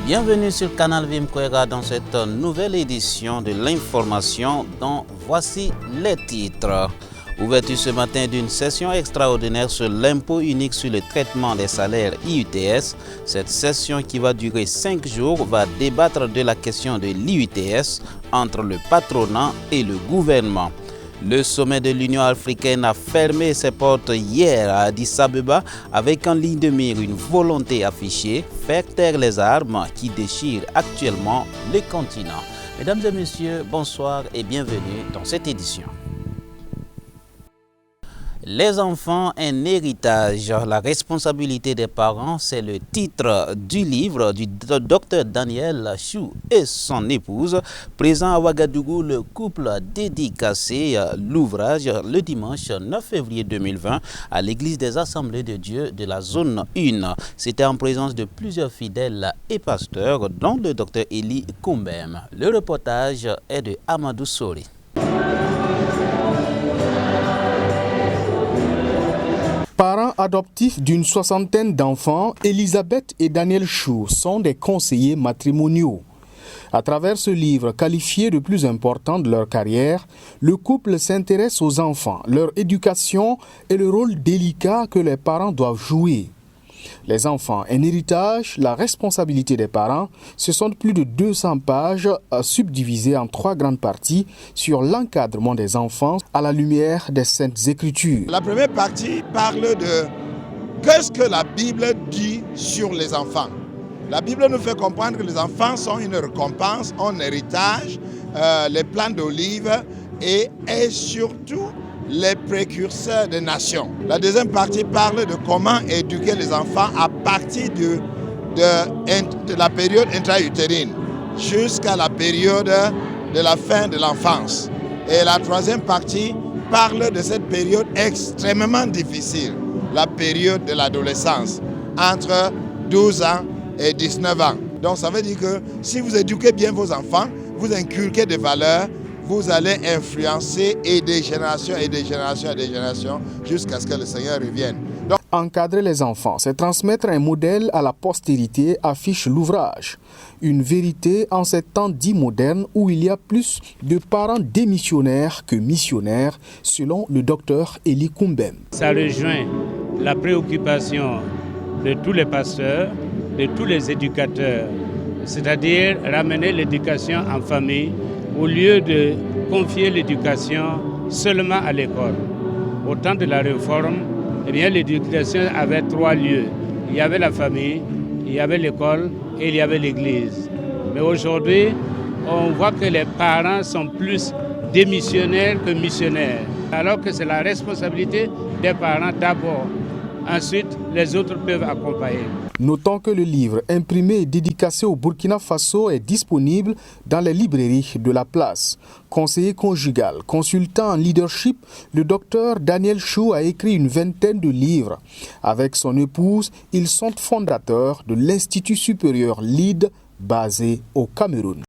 Bienvenue sur Canal Vimkwega dans cette nouvelle édition de l'information dont voici les titres. Ouverture ce matin d'une session extraordinaire sur l'impôt unique sur le traitement des salaires IUTS. Cette session qui va durer 5 jours va débattre de la question de l'IUTS entre le patronat et le gouvernement. Le sommet de l'Union africaine a fermé ses portes hier à Addis Abeba avec en ligne de mire une volonté affichée, faire taire les armes qui déchirent actuellement le continent. Mesdames et messieurs, bonsoir et bienvenue dans cette édition. Les enfants, un héritage, la responsabilité des parents, c'est le titre du livre du docteur Daniel Chou et son épouse. Présent à Ouagadougou, le couple a dédicacé l'ouvrage le dimanche 9 février 2020 à l'église des Assemblées de Dieu de la zone 1. C'était en présence de plusieurs fidèles et pasteurs, dont le docteur Eli Kumbem. Le reportage est de Amadou Sori. Parents adoptifs d'une soixantaine d'enfants, Elisabeth et Daniel Chou sont des conseillers matrimoniaux. À travers ce livre qualifié le plus important de leur carrière, le couple s'intéresse aux enfants, leur éducation et le rôle délicat que les parents doivent jouer. Les enfants, un héritage, la responsabilité des parents, ce sont plus de 200 pages subdivisées en 3 grandes parties sur l'encadrement des enfants à la lumière des Saintes Écritures. La première partie parle de qu'est-ce que la Bible dit sur les enfants. La Bible nous fait comprendre que les enfants sont une récompense, un héritage, les plants d'olive et surtout les précurseurs des nations. La deuxième partie parle de comment éduquer les enfants à partir de la période intra-utérine jusqu'à la période de la fin de l'enfance. Et la troisième partie parle de cette période extrêmement difficile, la période de l'adolescence, entre 12 ans et 19 ans. Donc ça veut dire que si vous éduquez bien vos enfants, vous inculquez des valeurs, vous allez influencer et des générations et des générations et des générations jusqu'à ce que le Seigneur revienne. Donc, encadrer les enfants, c'est transmettre un modèle à la postérité, affiche l'ouvrage. Une vérité en ces temps dits modernes où il y a plus de parents démissionnaires que missionnaires, selon le docteur Eli Kumbem. Ça rejoint la préoccupation de tous les pasteurs, de tous les éducateurs, c'est-à-dire ramener l'éducation en famille, au lieu de confier l'éducation seulement à l'école. Au temps de la réforme, l'éducation avait 3 lieux. Il y avait la famille, il y avait l'école et il y avait l'église. Mais aujourd'hui, on voit que les parents sont plus démissionnaires que missionnaires, alors que c'est la responsabilité des parents d'abord. Ensuite, les autres peuvent accompagner. Notons que le livre imprimé et dédicacé au Burkina Faso est disponible dans les librairies de la place. Conseiller conjugal, consultant en leadership, le docteur Daniel Chou a écrit une vingtaine de livres. Avec son épouse, ils sont fondateurs de l'Institut supérieur LID basé au Cameroun.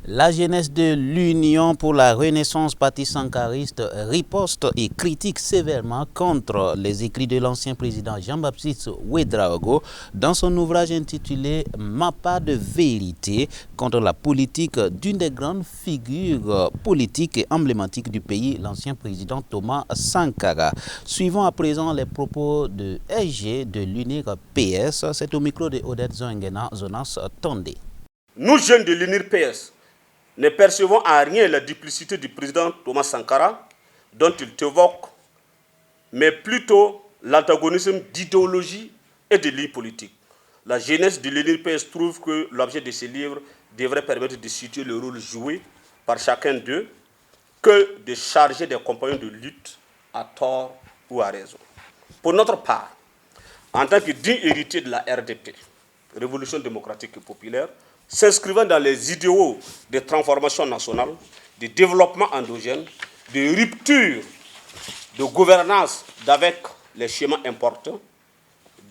La jeunesse de l'Union pour la Renaissance patrisankariste riposte et critique sévèrement contre les écrits de l'ancien président Jean-Baptiste Ouédraogo dans son ouvrage intitulé « Ma part de vérité » contre la politique d'une des grandes figures politiques et emblématiques du pays, l'ancien président Thomas Sankara. Suivons à présent les propos de SG de l'UNIR PS. C'est au micro de Odette Zoengena Zonas Tondé. Nous, jeunes de l'UNIR PS, ne percevons en rien la duplicité du président Thomas Sankara, dont il évoque, mais plutôt l'antagonisme d'idéologie et de ligne politique. La jeunesse de l'UNIR PS trouve que l'objet de ces livres devrait permettre de situer le rôle joué par chacun d'eux que de charger des compagnons de lutte à tort ou à raison. Pour notre part, en tant que digne héritier de la RDP, Révolution démocratique et populaire, s'inscrivant dans les idéaux de transformation nationale, de développement endogène, de rupture de gouvernance avec les schémas importants,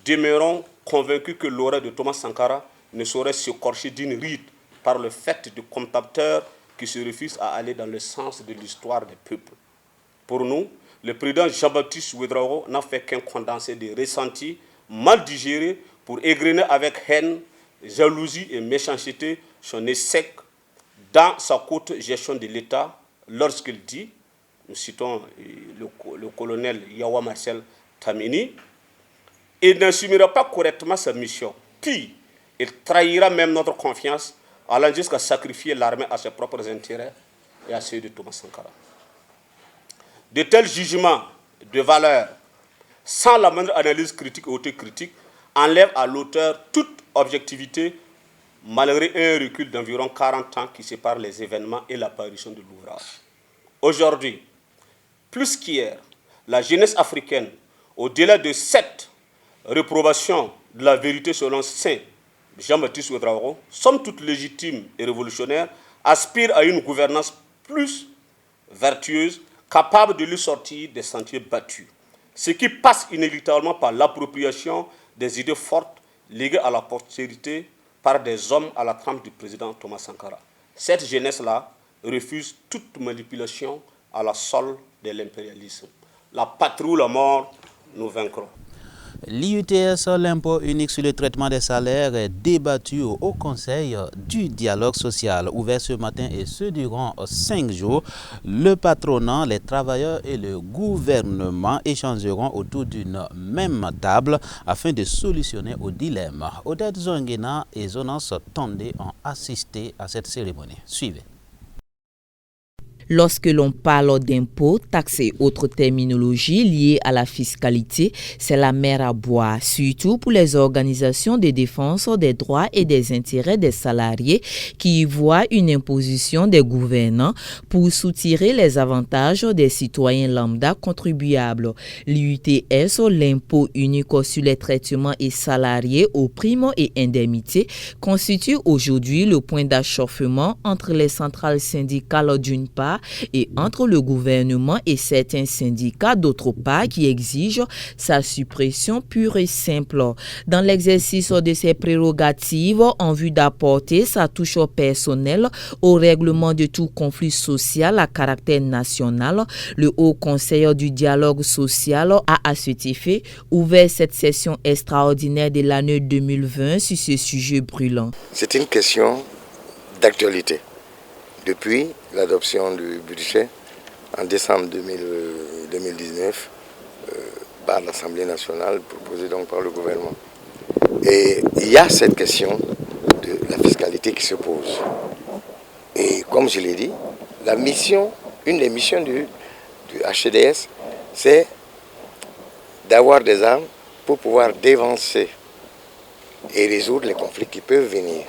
demeurons convaincus que l'aurait de Thomas Sankara ne saurait s'écorcher d'une ride par le fait de contempteurs qui se refusent à aller dans le sens de l'histoire des peuples. Pour nous, le président Jean-Baptiste Ouédraogo n'a fait qu'un condensé de ressentis mal digérés pour égrener avec haine jalousie et méchanceté sont nés secs dans sa courte gestion de l'État lorsqu'il dit, nous citons le colonel Yawa Marcel Tamini, il n'assumera pas correctement sa mission. Puis, il trahira même notre confiance, allant jusqu'à sacrifier l'armée à ses propres intérêts et à ceux de Thomas Sankara. De tels jugements de valeur, sans la moindre analyse critique ou autocritique, enlèvent à l'auteur toute objectivité, malgré un recul d'environ 40 ans qui sépare les événements et l'apparition de l'ouvrage. Aujourd'hui, plus qu'hier, la jeunesse africaine, au-delà de cette réprobation de la vérité selon Saint Jean-Baptiste Ouedraogo, somme toute légitime et révolutionnaire, aspire à une gouvernance plus vertueuse, capable de lui sortir des sentiers battus. Ce qui passe inéluctablement par l'appropriation des idées fortes léguées à la postérité par des hommes à la trempe du président Thomas Sankara. Cette jeunesse-là refuse toute manipulation à la solde de l'impérialisme. La patrie ou la mort, nous vaincrons. L'IUTS, l'impôt unique sur le traitement des salaires, est débattu au Haut Conseil du dialogue social, ouvert ce matin et ce durant 5 jours. Le patronat, les travailleurs et le gouvernement échangeront autour d'une même table afin de solutionner au dilemme. Odette Zonguena et Zonas Tondé ont assisté à cette cérémonie. Suivez. Lorsque l'on parle d'impôts, taxes et autres terminologies liées à la fiscalité, c'est la mer à boire, surtout pour les organisations de défense des droits et des intérêts des salariés qui y voient une imposition des gouvernants pour soutirer les avantages des citoyens lambda contribuables. L'IUTS, l'impôt unique sur les traitements et salariés aux primes et indemnités, constitue aujourd'hui le point d'achoppement entre les centrales syndicales d'une part et entre le gouvernement et certains syndicats d'autre part qui exigent sa suppression pure et simple. Dans l'exercice de ses prérogatives en vue d'apporter sa touche personnelle au règlement de tout conflit social à caractère national, le Haut Conseil du dialogue social a à cet effet ouvert cette session extraordinaire de l'année 2020 sur ce sujet brûlant. C'est une question d'actualité. Depuis l'adoption du budget en décembre 2019 par l'Assemblée nationale, proposée donc par le gouvernement. Et il y a cette question de la fiscalité qui se pose. Et comme je l'ai dit, une des missions du HCDS, c'est d'avoir des armes pour pouvoir dévancer et résoudre les conflits qui peuvent venir.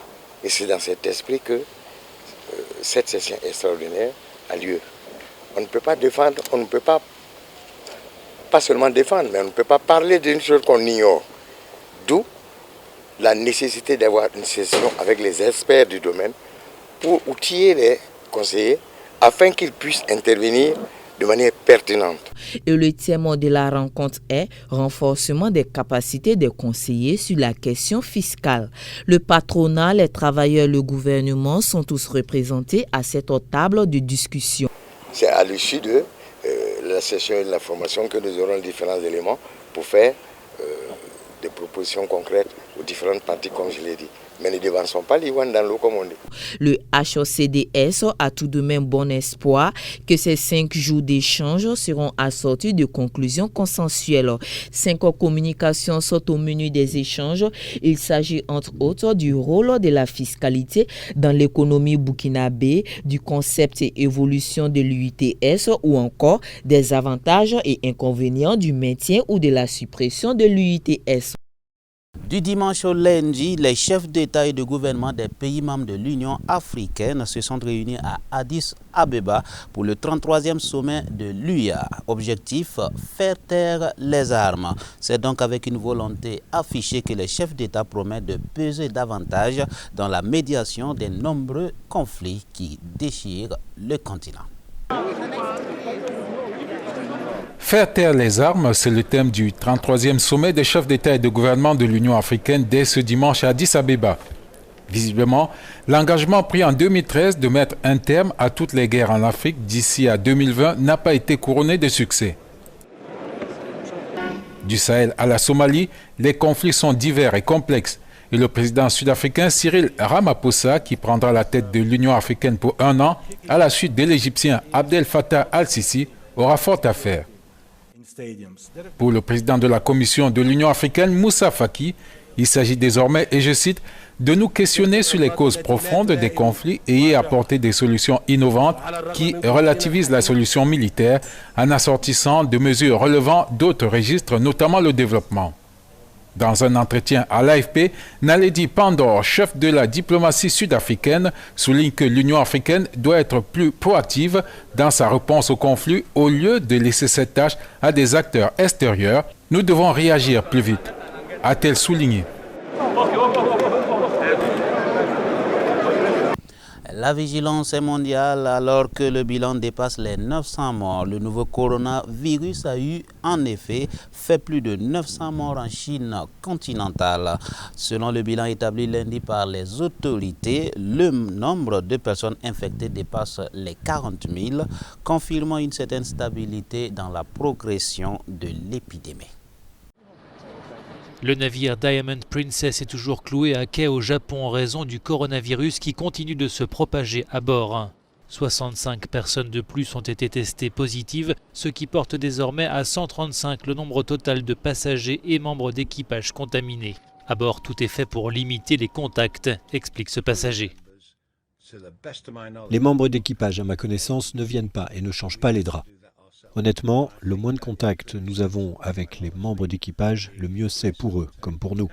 Et c'est dans cet esprit que cette session extraordinaire a lieu. On ne peut pas défendre, on ne peut pas seulement défendre, mais on ne peut pas parler d'une chose qu'on ignore. D'où la nécessité d'avoir une session avec les experts du domaine pour outiller les conseillers afin qu'ils puissent intervenir de manière pertinente. Et le thème de la rencontre est renforcement des capacités des conseillers sur la question fiscale. Le patronat, les travailleurs, le gouvernement sont tous représentés à cette table de discussion. C'est à l'issue de la session et de la formation que nous aurons différents éléments pour faire des propositions concrètes aux différentes parties, comme je l'ai dit. Mais ne devançons pas l'Iwan dans l'eau, comme on dit. Le HCDS a tout de même bon espoir que ces 5 jours d'échange seront assortis de conclusions consensuelles. 5 communications sont au menu des échanges. Il s'agit entre autres du rôle de la fiscalité dans l'économie burkinabé, du concept et évolution de l'UITS ou encore des avantages et inconvénients du maintien ou de la suppression de l'UITS. Du dimanche au lundi, les chefs d'État et de gouvernement des pays membres de l'Union africaine se sont réunis à Addis Abeba pour le 33e sommet de l'UA. Objectif, faire taire les armes. C'est donc avec une volonté affichée que les chefs d'État promettent de peser davantage dans la médiation des nombreux conflits qui déchirent le continent. Faire taire les armes, c'est le thème du 33e sommet des chefs d'État et de gouvernement de l'Union africaine dès ce dimanche à Addis Abeba. Visiblement, l'engagement pris en 2013 de mettre un terme à toutes les guerres en Afrique d'ici à 2020 n'a pas été couronné de succès. Du Sahel à la Somalie, les conflits sont divers et complexes. et le président sud-africain Cyril Ramaphosa qui prendra la tête de l'Union africaine pour 1 an à la suite de l'Égyptien Abdel Fattah al-Sisi aura fort à faire. Pour le président de la Commission de l'Union africaine, Moussa Faki, il s'agit désormais, et je cite, de nous questionner sur les causes profondes des conflits et y apporter des solutions innovantes qui relativisent la solution militaire en assortissant de mesures relevant d'autres registres, notamment le développement. Dans un entretien à l'AFP, Naledi Pandor, chef de la diplomatie sud-africaine, souligne que l'Union africaine doit être plus proactive dans sa réponse au conflit au lieu de laisser cette tâche à des acteurs extérieurs. Nous devons réagir plus vite, a-t-elle souligné. La vigilance est mondiale alors que le bilan dépasse les 900 morts. Le nouveau coronavirus a eu en effet fait plus de 900 morts en Chine continentale. Selon le bilan établi lundi par les autorités, le nombre de personnes infectées dépasse les 40 000, confirmant une certaine stabilité dans la progression de l'épidémie. Le navire Diamond Princess est toujours cloué à quai au Japon en raison du coronavirus qui continue de se propager à bord. 65 personnes de plus ont été testées positives, ce qui porte désormais à 135 le nombre total de passagers et membres d'équipage contaminés. À bord, tout est fait pour limiter les contacts, explique ce passager. Les membres d'équipage, à ma connaissance, ne viennent pas et ne changent pas les draps. Honnêtement, le moins de contact nous avons avec les membres d'équipage, le mieux c'est pour eux, comme pour nous.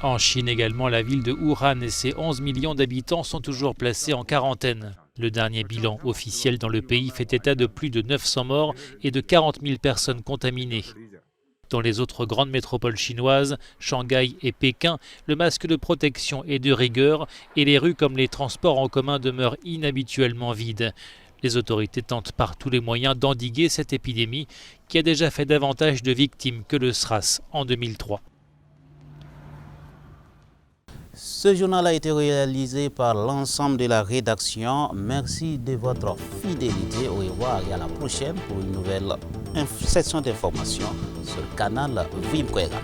En Chine également, la ville de Wuhan et ses 11 millions d'habitants sont toujours placés en quarantaine. Le dernier bilan officiel dans le pays fait état de plus de 900 morts et de 40 000 personnes contaminées. Dans les autres grandes métropoles chinoises, Shanghai et Pékin, le masque de protection est de rigueur et les rues comme les transports en commun demeurent inhabituellement vides. Les autorités tentent par tous les moyens d'endiguer cette épidémie qui a déjà fait davantage de victimes que le SRAS en 2003. Ce journal a été réalisé par l'ensemble de la rédaction. Merci de votre fidélité. Au revoir et à la prochaine pour une nouvelle session d'information sur le canal Vimkwega.